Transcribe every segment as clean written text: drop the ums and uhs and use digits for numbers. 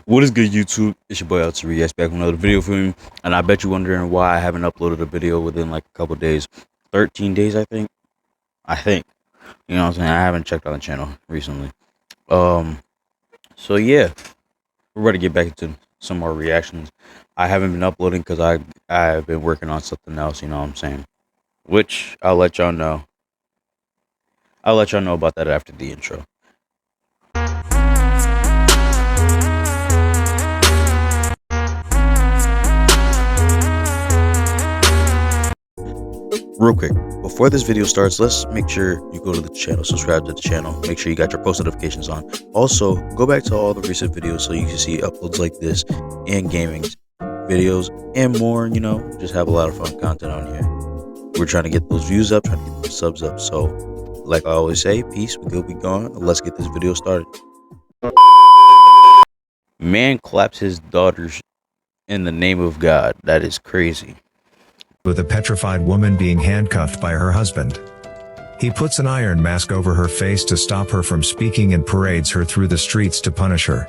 What is good, YouTube? It's your boy LTReacts back with another video for you. And I bet you're wondering why I haven't uploaded a video within like a couple days. 13 days, I think. You know what I'm saying? I haven't checked on the channel recently. So yeah, we're ready to get back into some more reactions. I haven't been uploading because I've been working on something else, you know what I'm saying? Which I'll let y'all know. I'll let y'all know about that after the intro. Real quick, before this video starts, let's make sure you go to the channel, subscribe to the channel, make sure you got your post notifications on. Also, go back to all the recent videos so you can see uploads like this and gaming videos and more, you know, just have a lot of fun content on here. We're trying to get those views up, trying to get those subs up. So, like I always say, peace, we good, we gone. Let's get this video started. Man claps his daughters in the name of God. That is crazy. With a petrified woman being handcuffed by her husband. He puts an iron mask over her face to stop her from speaking and parades her through the streets to punish her.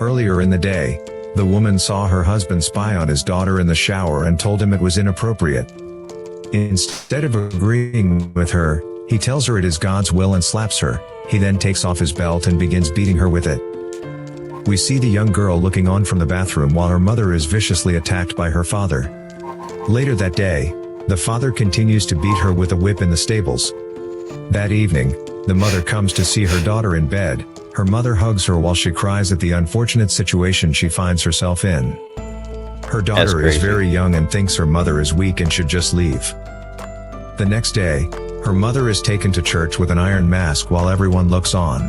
Earlier in the day, the woman saw her husband spy on his daughter in the shower and told him it was inappropriate. Instead of agreeing with her, he tells her it is God's will and slaps her. He then takes off his belt and begins beating her with it. We see the young girl looking on from the bathroom while her mother is viciously attacked by her father. Later that day, the father continues to beat her with a whip in the stables. That evening, the mother comes to see her daughter in bed. Her mother hugs her while she cries at the unfortunate situation she finds herself in. Her daughter is very young and thinks her mother is weak and should just leave. The next day, her mother is taken to church with an iron mask while everyone looks on.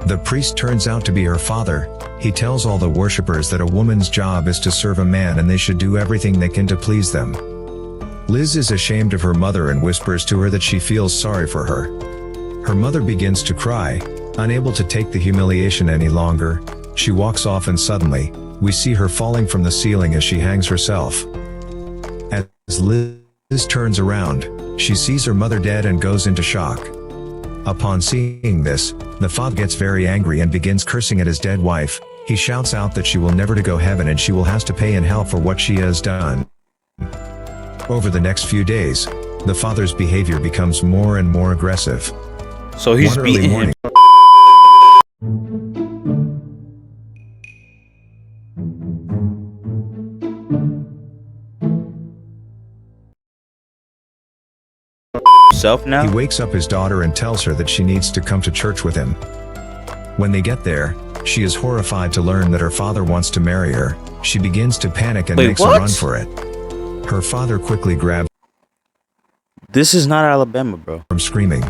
The priest turns out to be her father. He tells all the worshippers that a woman's job is to serve a man and they should do everything they can to please them. Liz is ashamed of her mother and whispers to her that she feels sorry for her. Her mother begins to cry, unable to take the humiliation any longer. She walks off and suddenly, we see her falling from the ceiling as she hangs herself. As Liz turns around, she sees her mother dead and goes into shock. Upon seeing this, the father gets very angry and begins cursing at his dead wife. He shouts out that she will never to go heaven and she will have to pay in hell for what she has done. Over the next few days, the father's behavior becomes more and more aggressive. So he's beating him. Now? He wakes up his daughter and tells her that she needs to come to church with him. When they get there, she is horrified to learn that her father wants to marry her. She begins to panic and makes a run for it. Her father quickly grabs This is not Alabama, bro. From screaming.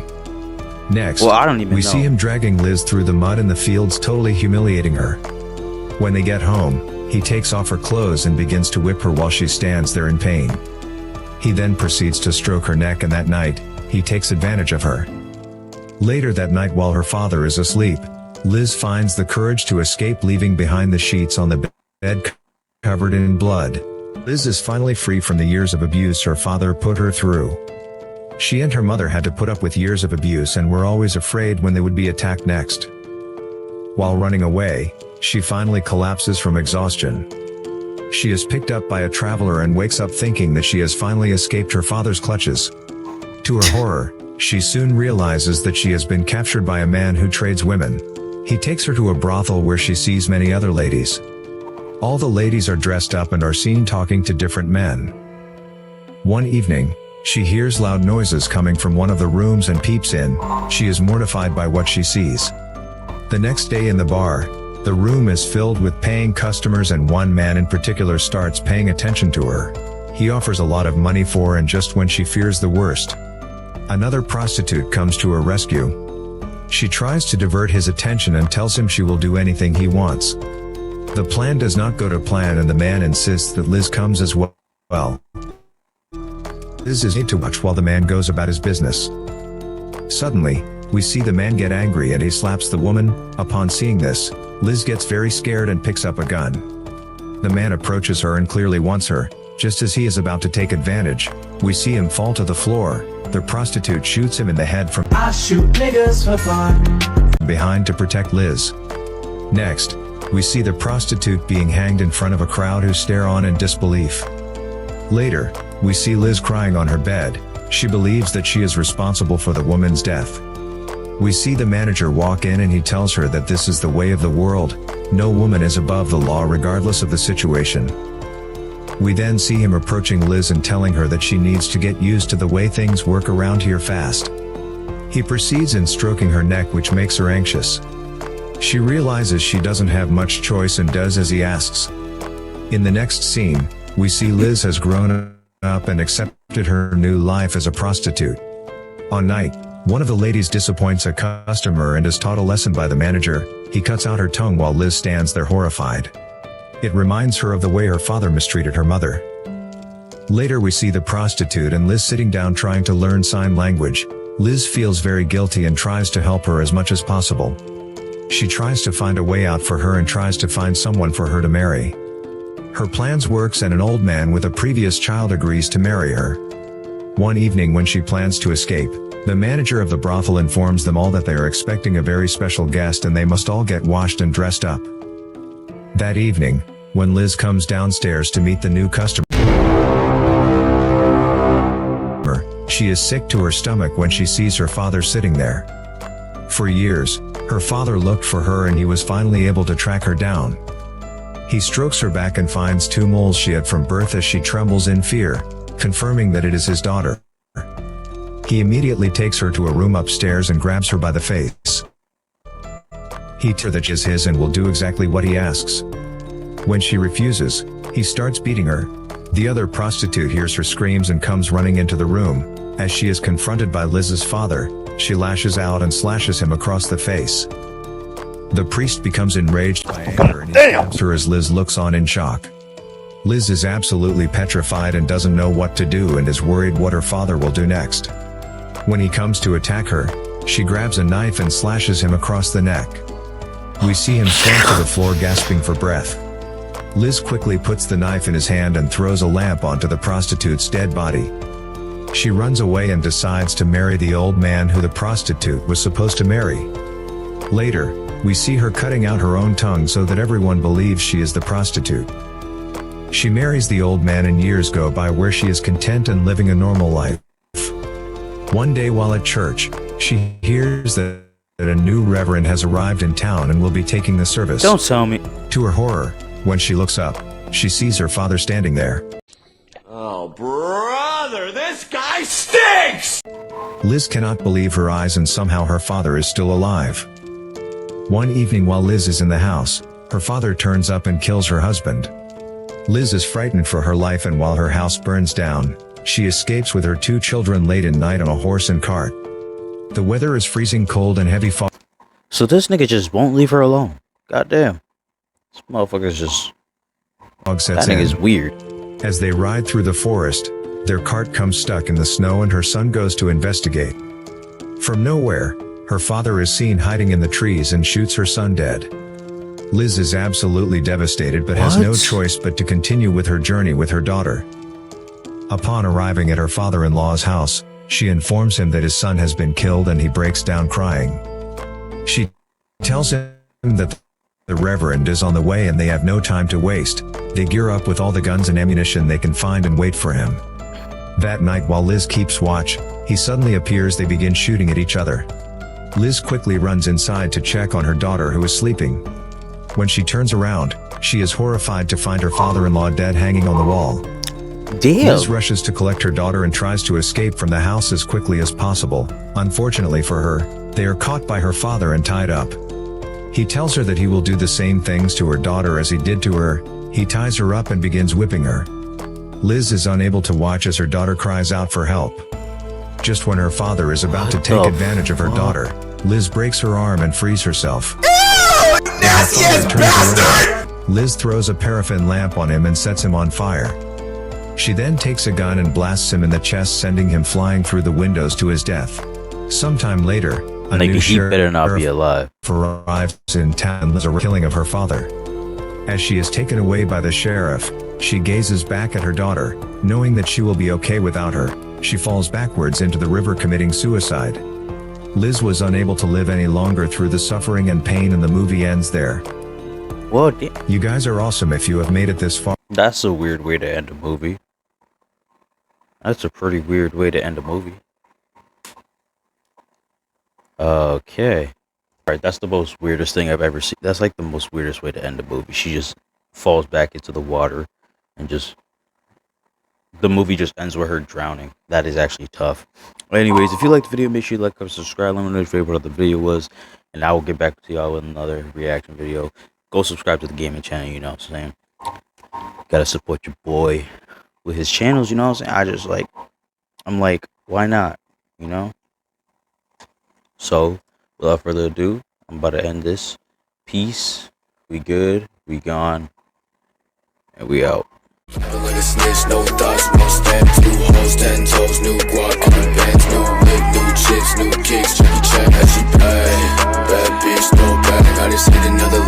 Next, we see him dragging Liz through the mud in the fields, totally humiliating her. When they get home, he takes off her clothes and begins to whip her while she stands there in pain. He then proceeds to stroke her neck, and that night, he takes advantage of her. Later that night, while her father is asleep, Liz finds the courage to escape, leaving behind the sheets on the bed covered in blood. Liz is finally free from the years of abuse her father put her through. She and her mother had to put up with years of abuse and were always afraid when they would be attacked next. While running away, she finally collapses from exhaustion. She is picked up by a traveler and wakes up thinking that she has finally escaped her father's clutches. To her horror, she soon realizes that she has been captured by a man who trades women. He takes her to a brothel where she sees many other ladies. All the ladies are dressed up and are seen talking to different men. One evening, she hears loud noises coming from one of the rooms and peeps in. She is mortified by what she sees. The next day in the bar, the room is filled with paying customers and one man in particular starts paying attention to her. He offers a lot of money for her, and just when she fears the worst, another prostitute comes to her rescue. She tries to divert his attention and tells him she will do anything he wants. The plan does not go to plan and the man insists that Liz comes as well. Liz is too much while the man goes about his business. Suddenly, we see the man get angry and he slaps the woman. Upon seeing this, Liz gets very scared and picks up a gun. The man approaches her and clearly wants her. Just as he is about to take advantage, we see him fall to the floor. The prostitute shoots him in the head from behind to protect Liz. Next, we see the prostitute being hanged in front of a crowd who stare on in disbelief. Later, we see Liz crying on her bed. She believes that she is responsible for the woman's death. We see the manager walk in and he tells her that this is the way of the world. No woman is above the law regardless of the situation. We then see him approaching Liz and telling her that she needs to get used to the way things work around here fast. He proceeds in stroking her neck, which makes her anxious. She realizes she doesn't have much choice and does as he asks. In the next scene, we see Liz has grown up and accepted her new life as a prostitute. On night, one of the ladies disappoints a customer and is taught a lesson by the manager. He cuts out her tongue while Liz stands there horrified. It reminds her of the way her father mistreated her mother. Later we see the prostitute and Liz sitting down trying to learn sign language. Liz feels very guilty and tries to help her as much as possible. She tries to find a way out for her and tries to find someone for her to marry. Her plans works and an old man with a previous child agrees to marry her. One evening when she plans to escape, the manager of the brothel informs them all that they are expecting a very special guest and they must all get washed and dressed up. That evening, when Liz comes downstairs to meet the new customer, she is sick to her stomach when she sees her father sitting there. For years, her father looked for her and he was finally able to track her down. He strokes her back and finds 2 moles she had from birth as she trembles in fear, confirming that it is his daughter. He immediately takes her to a room upstairs and grabs her by the face. He tells her that she is his and will do exactly what he asks. When she refuses, he starts beating her. The other prostitute hears her screams and comes running into the room. As she is confronted by Liz's father, she lashes out and slashes him across the face. The priest becomes enraged by anger and he stabs her as Liz looks on in shock. Liz is absolutely petrified and doesn't know what to do and is worried what her father will do next. When he comes to attack her, she grabs a knife and slashes him across the neck. We see him slump to the floor gasping for breath. Liz quickly puts the knife in his hand and throws a lamp onto the prostitute's dead body. She runs away and decides to marry the old man who the prostitute was supposed to marry. Later, we see her cutting out her own tongue so that everyone believes she is the prostitute. She marries the old man and years go by where she is content and living a normal life. One day while at church, she hears that a new reverend has arrived in town and will be taking the service. Don't tell me. To her horror, when she looks up, she sees her father standing there. Oh, brother, this guy stinks! Liz cannot believe her eyes and somehow her father is still alive. One evening while Liz is in the house, her father turns up and kills her husband. Liz is frightened for her life and while her house burns down, she escapes with her 2 children late at night on a horse and cart. The weather is freezing cold and heavy fog. So this nigga just won't leave her alone. Goddamn. This motherfucker's just... Sets that in. nigga's weird. As they ride through the forest, their cart comes stuck in the snow and her son goes to investigate. From nowhere, her father is seen hiding in the trees and shoots her son dead. Liz is absolutely devastated but has no choice but to continue with her journey with her daughter. Upon arriving at her father-in-law's house, she informs him that his son has been killed and he breaks down crying. She tells him that the reverend is on the way and they have no time to waste. They gear up with all the guns and ammunition they can find and wait for him. That night while Liz keeps watch, he suddenly appears. They begin shooting at each other. Liz quickly runs inside to check on her daughter who is sleeping. When she turns around, she is horrified to find her father-in-law dead hanging on the wall. Damn. Liz rushes to collect her daughter and tries to escape from the house as quickly as possible. Unfortunately for her, they are caught by her father and tied up. He tells her that he will do the same things to her daughter as he did to her. He ties her up and begins whipping her. Liz is unable to watch as her daughter cries out for help. Just when her father is about to take advantage of her daughter, Liz breaks her arm and frees herself. Ew, nastiest bastard! Liz throws a paraffin lamp on him and sets him on fire. She then takes a gun and blasts him in the chest, sending him flying through the windows to his death. Sometime later, a new sheriff better not be alive. arrives in town and the killing of her father. As she is taken away by the sheriff, she gazes back at her daughter, knowing that she will be okay without her. She falls backwards into the river committing suicide. Liz was unable to live any longer through the suffering and pain and the movie ends there. Whoa, damn. You guys are awesome if you have made it this far. That's a weird way to end a movie. That's a pretty weird way to end a movie. Okay. Alright, that's the most weirdest thing I've ever seen. That's like the most weirdest way to end a movie. She just falls back into the water and just... the movie just ends with her drowning. That is actually tough. Anyways, if you liked the video, make sure you like, comment, subscribe. Let me know your favorite of the video was. And I will get back to y'all with another reaction video. Go subscribe to the gaming channel, you know what I'm saying? Gotta support your boy with his channels, you know what I'm saying? I'm like, why not? You know? So, without further ado, I'm about to end this. Peace. We good. We gone. And we out. Like a snitch, no thoughts, no stamps, new hoes, 10 toes, new guac, new bands, new whip, new chicks, new kicks, Jackie Chan, as she pay. Bad bitch, no bag, I just hit another